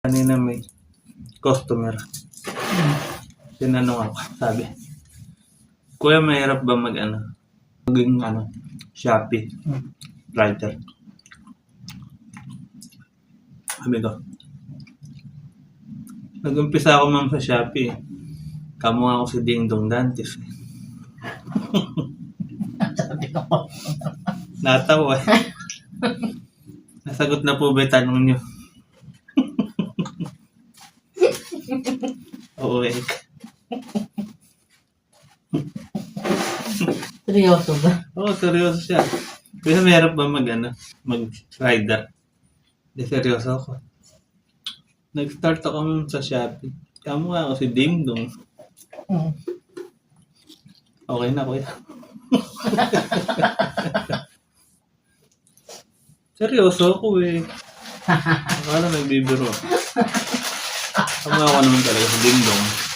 Kanina may customer. Tinanong ako, sabi, Kuya, mahirap ba maging Shopee writer? Sabi ko, nag-umpisa ako ma'am sa Shopee. Kamukha ako si Ding Dong Dantes. Sabi ko po. Natawa eh. Nasagot na po ba yung tanong nyo? Oo eh. Seryoso ba? Oo, seryoso siya. Kaya mahirap ba mag-rider? Di seryoso ako. Nag-start ako sa Shopee. Kamukha ako si Ding Dong. Okay na, kuya. Seryoso ako eh. Akala nagbibiro. Kamukha ako naman talaga si Ding Dong.